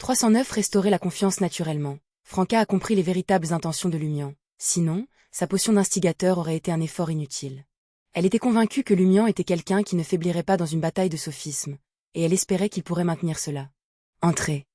309 Restaurer la confiance naturellement. Franca a compris les véritables intentions de Lumian. Sinon, sa potion d'instigateur aurait été un effort inutile. Elle était convaincue que Lumian était quelqu'un qui ne faiblirait pas dans une bataille de sophismes, et elle espérait qu'il pourrait maintenir cela. Entrez.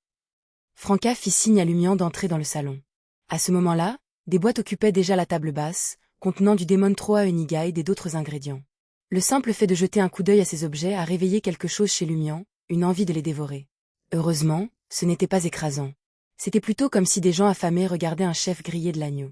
Franca fit signe à Lumian d'entrer dans le salon. À ce moment-là, des boîtes occupaient déjà la table basse, contenant du Demon Troa Uniguide et d'autres ingrédients. Le simple fait de jeter un coup d'œil à ces objets a réveillé quelque chose chez Lumian, une envie de les dévorer. Heureusement, ce n'était pas écrasant. C'était plutôt comme si des gens affamés regardaient un chef grillé de l'agneau.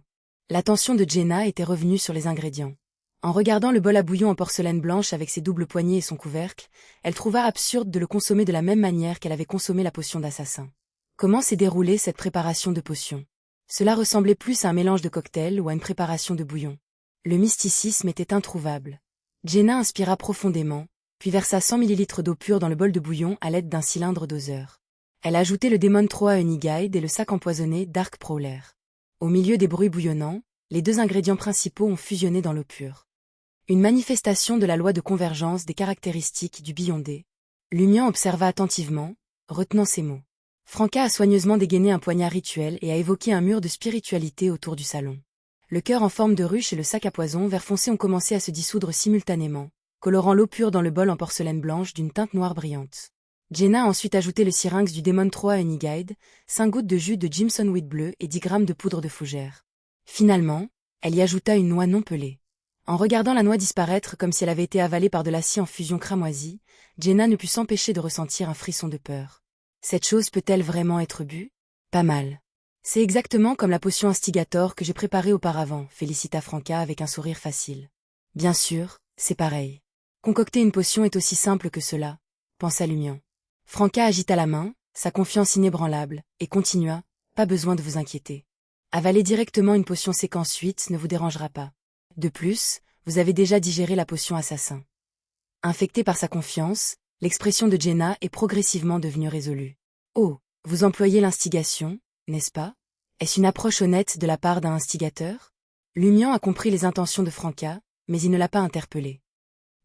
L'attention de Jenna était revenue sur les ingrédients. En regardant le bol à bouillon en porcelaine blanche avec ses doubles poignées et son couvercle, elle trouva absurde de le consommer de la même manière qu'elle avait consommé la potion d'assassin. Comment s'est déroulée cette préparation de potion? Cela ressemblait plus à un mélange de cocktail ou à une préparation de bouillon. Le mysticisme était introuvable. Jenna inspira profondément, puis versa 100 ml d'eau pure dans le bol de bouillon à l'aide d'un cylindre doseur. Elle a ajouté le Demon Troa Uniguide et le sac empoisonné Dark Prowler. Au milieu des bruits bouillonnants, les deux ingrédients principaux ont fusionné dans l'eau pure. Une manifestation de la loi de convergence des caractéristiques du Beyondé. Lumian observa attentivement, retenant ses mots. Franca a soigneusement dégainé un poignard rituel et a évoqué un mur de spiritualité autour du salon. Le cœur en forme de ruche et le sac à poison vert foncé ont commencé à se dissoudre simultanément, colorant l'eau pure dans le bol en porcelaine blanche d'une teinte noire brillante. Jenna a ensuite ajouté le syrinx du Demon Troa Uniguide, 5 gouttes de jus de Jimson Wheat bleu et 10 grammes de poudre de fougère. Finalement, elle y ajouta une noix non pelée. En regardant la noix disparaître comme si elle avait été avalée par de l'acier en fusion cramoisie, Jenna ne put s'empêcher de ressentir un frisson de peur. Cette chose peut-elle vraiment être bue? Pas mal. C'est exactement comme la potion instigator que j'ai préparée auparavant, félicita Franca avec un sourire facile. Bien sûr, c'est pareil. Concocter une potion est aussi simple que cela, pensa Lumian. Franca agita la main, sa confiance inébranlable, et continua, pas besoin de vous inquiéter. Avaler directement une potion séquence 8 ne vous dérangera pas. De plus, vous avez déjà digéré la potion assassin. Infectée par sa confiance, l'expression de Jenna est progressivement devenue résolue. Oh, vous employez l'instigation, n'est-ce pas? Est-ce une approche honnête de la part d'un instigateur? Lumian a compris les intentions de Franca, mais il ne l'a pas interpellée.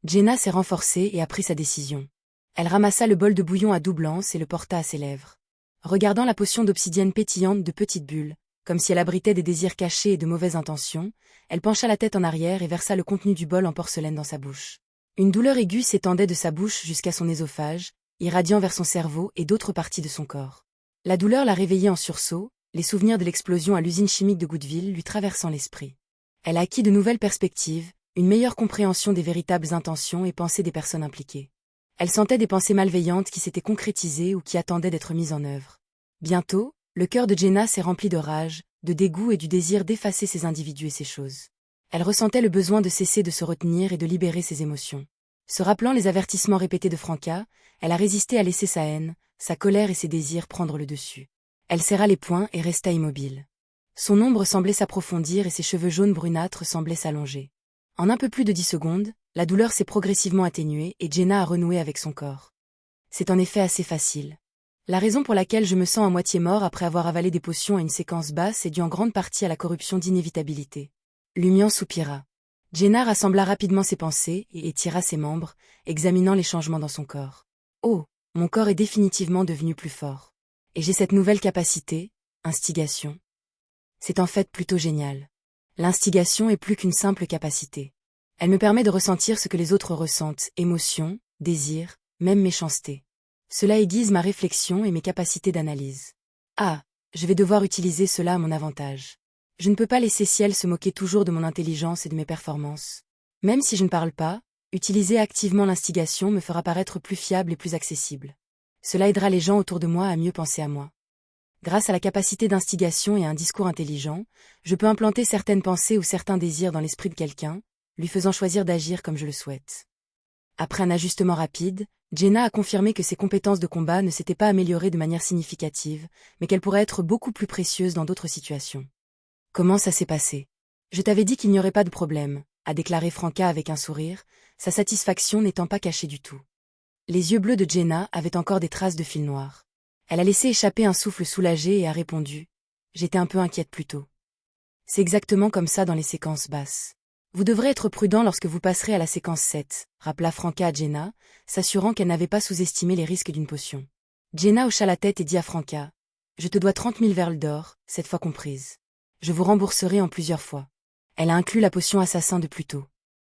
Jenna s'est renforcée et a pris sa décision. Elle ramassa le bol de bouillon à double anse et le porta à ses lèvres. Regardant la potion d'obsidienne pétillante de petites bulles, comme si elle abritait des désirs cachés et de mauvaises intentions, elle pencha la tête en arrière et versa le contenu du bol en porcelaine dans sa bouche. Une douleur aiguë s'étendait de sa bouche jusqu'à son œsophage, irradiant vers son cerveau et d'autres parties de son corps. La douleur l'a réveillée en sursaut, les souvenirs de l'explosion à l'usine chimique de Goodville lui traversant l'esprit. Elle a acquis de nouvelles perspectives, une meilleure compréhension des véritables intentions et pensées des personnes impliquées. Elle sentait des pensées malveillantes qui s'étaient concrétisées ou qui attendaient d'être mises en œuvre. Bientôt, le cœur de Jenna s'est rempli de rage, de dégoût et du désir d'effacer ces individus et ces choses. Elle ressentait le besoin de cesser de se retenir et de libérer ses émotions. Se rappelant les avertissements répétés de Franca, elle a résisté à laisser sa haine, sa colère et ses désirs prendre le dessus. Elle serra les poings et resta immobile. Son ombre semblait s'approfondir et ses cheveux jaunes brunâtres semblaient s'allonger. En un peu plus de 10 secondes, la douleur s'est progressivement atténuée et Jenna a renoué avec son corps. C'est en effet assez facile. La raison pour laquelle je me sens à moitié mort après avoir avalé des potions à une séquence basse est due en grande partie à la corruption d'inévitabilité. Lumian soupira. Jenna rassembla rapidement ses pensées et étira ses membres, examinant les changements dans son corps. Oh, mon corps est définitivement devenu plus fort. Et j'ai cette nouvelle capacité, instigation. C'est en fait plutôt génial. L'instigation est plus qu'une simple capacité. Elle me permet de ressentir ce que les autres ressentent, émotions, désirs, même méchanceté. Cela aiguise ma réflexion et mes capacités d'analyse. Ah, je vais devoir utiliser cela à mon avantage. Je ne peux pas laisser Ciel se moquer toujours de mon intelligence et de mes performances. Même si je ne parle pas, utiliser activement l'instigation me fera paraître plus fiable et plus accessible. Cela aidera les gens autour de moi à mieux penser à moi. Grâce à la capacité d'instigation et à un discours intelligent, je peux implanter certaines pensées ou certains désirs dans l'esprit de quelqu'un, lui faisant choisir d'agir comme je le souhaite. Après un ajustement rapide, Jenna a confirmé que ses compétences de combat ne s'étaient pas améliorées de manière significative, mais qu'elles pourraient être beaucoup plus précieuses dans d'autres situations. Comment ça s'est passé? Je t'avais dit qu'il n'y aurait pas de problème, a déclaré Franca avec un sourire, sa satisfaction n'étant pas cachée du tout. Les yeux bleus de Jenna avaient encore des traces de fil noir. Elle a laissé échapper un souffle soulagé et a répondu. J'étais un peu inquiète plus tôt. C'est exactement comme ça dans les séquences basses. Vous devrez être prudent lorsque vous passerez à la séquence 7, rappela Franca à Jenna, s'assurant qu'elle n'avait pas sous-estimé les risques d'une potion. Jenna hocha la tête et dit à Franca, Je te dois 30 000 verles d'or, cette fois comprise. Je vous rembourserai en plusieurs fois. Elle a inclus la potion assassin de plus tôt.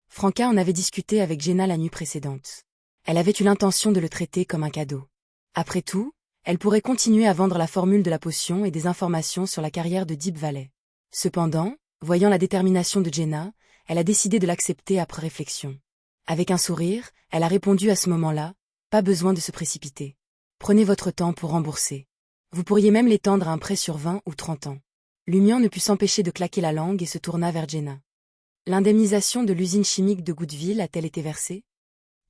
Franca en avait discuté avec Jenna la nuit précédente. Elle avait eu l'intention de le traiter comme un cadeau. Après tout, elle pourrait continuer à vendre la formule de la potion et des informations sur la carrière de Deep Valley. Cependant, voyant la détermination de Jenna, elle a décidé de l'accepter après réflexion. Avec un sourire, elle a répondu à ce moment-là, « Pas besoin de se précipiter. Prenez votre temps pour rembourser. Vous pourriez même l'étendre à un prêt sur 20 ou 30 ans. » Lumian ne put s'empêcher de claquer la langue et se tourna vers Jenna. « L'indemnisation de l'usine chimique de Goodville a-t-elle été versée?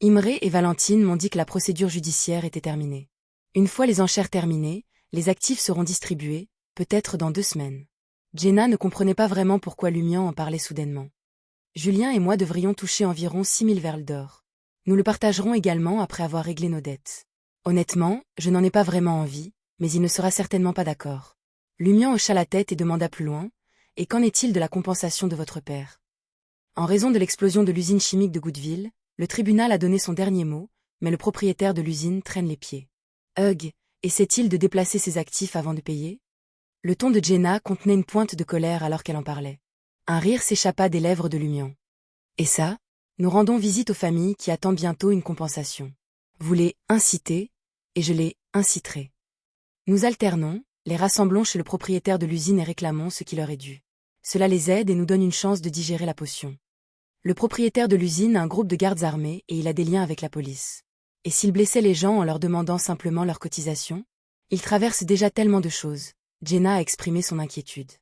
Imre et Valentine m'ont dit que la procédure judiciaire était terminée. Une fois les enchères terminées, les actifs seront distribués, peut-être dans 2 semaines. » Jenna ne comprenait pas vraiment pourquoi Lumian en parlait soudainement. « Julien et moi devrions toucher environ 6 000 verles d'or. Nous le partagerons également après avoir réglé nos dettes. Honnêtement, je n'en ai pas vraiment envie, mais il ne sera certainement pas d'accord. » Lumian hocha la tête et demanda plus loin, « Et qu'en est-il de la compensation de votre père? » En raison de l'explosion de l'usine chimique de Goodville, le tribunal a donné son dernier mot, mais le propriétaire de l'usine traîne les pieds. Hugh, essaie-t-il de déplacer ses actifs avant de payer? Le ton de Jenna contenait une pointe de colère alors qu'elle en parlait. Un rire s'échappa des lèvres de Lumian. Et ça? Nous rendons visite aux familles qui attendent bientôt une compensation. Vous les incitez, et je les inciterai. Nous alternons, les rassemblons chez le propriétaire de l'usine et réclamons ce qui leur est dû. Cela les aide et nous donne une chance de digérer la potion. Le propriétaire de l'usine a un groupe de gardes armés et il a des liens avec la police. Et s'il blessait les gens en leur demandant simplement leur cotisation? Il traverse déjà tellement de choses. Jenna a exprimé son inquiétude.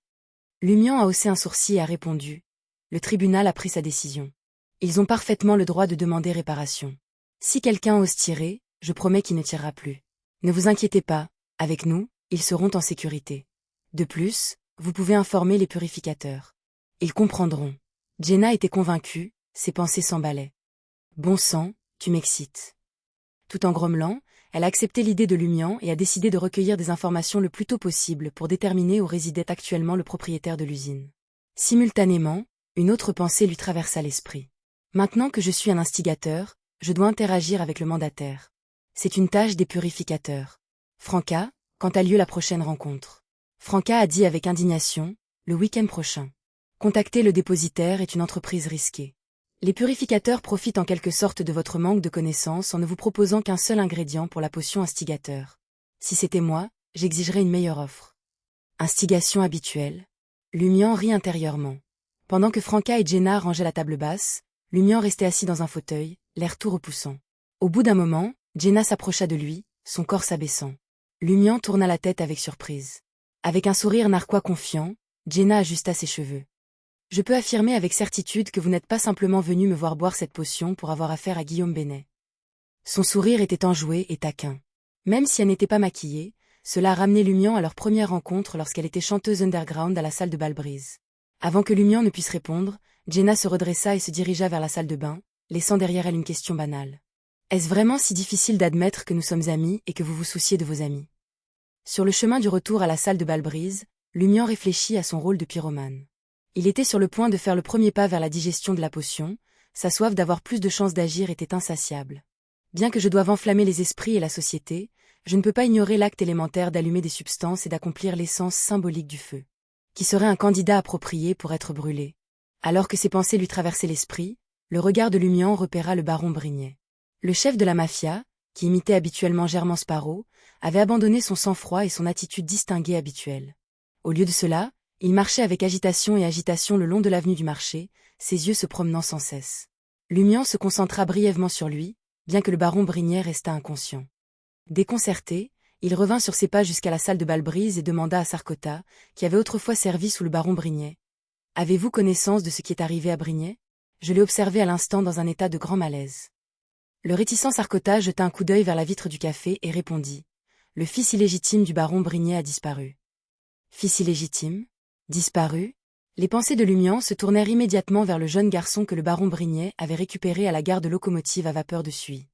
Lumian a haussé un sourcil et a répondu. Le tribunal a pris sa décision. Ils ont parfaitement le droit de demander réparation. Si quelqu'un ose tirer, je promets qu'il ne tirera plus. Ne vous inquiétez pas, avec nous, ils seront en sécurité. De plus, vous pouvez informer les purificateurs. Ils comprendront. Jenna était convaincue, ses pensées s'emballaient. Bon sang, tu m'excites. Tout en grommelant, elle a accepté l'idée de Lumian et a décidé de recueillir des informations le plus tôt possible pour déterminer où résidait actuellement le propriétaire de l'usine. Simultanément, une autre pensée lui traversa l'esprit. Maintenant que je suis un instigateur, je dois interagir avec le mandataire. C'est une tâche des purificateurs. Franca, quand a lieu la prochaine rencontre? Franca a dit avec indignation, le week-end prochain. Contacter le dépositaire est une entreprise risquée. Les purificateurs profitent en quelque sorte de votre manque de connaissances en ne vous proposant qu'un seul ingrédient pour la potion instigateur. Si c'était moi, j'exigerais une meilleure offre. Instigation habituelle. Lumian rit intérieurement. Pendant que Franca et Jenna rangeaient la table basse, Lumian restait assis dans un fauteuil, l'air tout repoussant. Au bout d'un moment, Jenna s'approcha de lui, son corps s'abaissant. Lumian tourna la tête avec surprise. Avec un sourire narquois confiant, Jenna ajusta ses cheveux. Je peux affirmer avec certitude que vous n'êtes pas simplement venu me voir boire cette potion pour avoir affaire à Guillaume Bennet. Son sourire était enjoué et taquin. Même si elle n'était pas maquillée, cela a ramené Lumian à leur première rencontre lorsqu'elle était chanteuse underground à la salle de Balbrise. Avant que Lumian ne puisse répondre, Jenna se redressa et se dirigea vers la salle de bain, laissant derrière elle une question banale. Est-ce vraiment si difficile d'admettre que nous sommes amis et que vous vous souciez de vos amis? Sur le chemin du retour à la salle de Balbrise, Lumian réfléchit à son rôle de pyromane. Il était sur le point de faire le premier pas vers la digestion de la potion, sa soif d'avoir plus de chances d'agir était insatiable. Bien que je doive enflammer les esprits et la société, je ne peux pas ignorer l'acte élémentaire d'allumer des substances et d'accomplir l'essence symbolique du feu. Qui serait un candidat approprié pour être brûlé? Alors que ces pensées lui traversaient l'esprit, le regard de Lumian repéra le baron Brignet. Le chef de la mafia, qui imitait habituellement Germain Sparrow, avait abandonné son sang-froid et son attitude distinguée habituelle. Au lieu de cela, il marchait avec agitation le long de l'avenue du marché, ses yeux se promenant sans cesse. Lumian se concentra brièvement sur lui, bien que le baron Brignet restât inconscient. Déconcerté, il revint sur ses pas jusqu'à la salle de Balbrise et demanda à Sarcota, qui avait autrefois servi sous le baron Brignet. « Avez-vous connaissance de ce qui est arrivé à Brignet? Je l'ai observé à l'instant dans un état de grand malaise. » Le réticent Sarcota jeta un coup d'œil vers la vitre du café et répondit. « Le fils illégitime du baron Brignet a disparu. » Fils illégitime? Disparu? Les pensées de Lumian se tournèrent immédiatement vers le jeune garçon que le baron Brignet avait récupéré à la gare de locomotive à vapeur de Suye.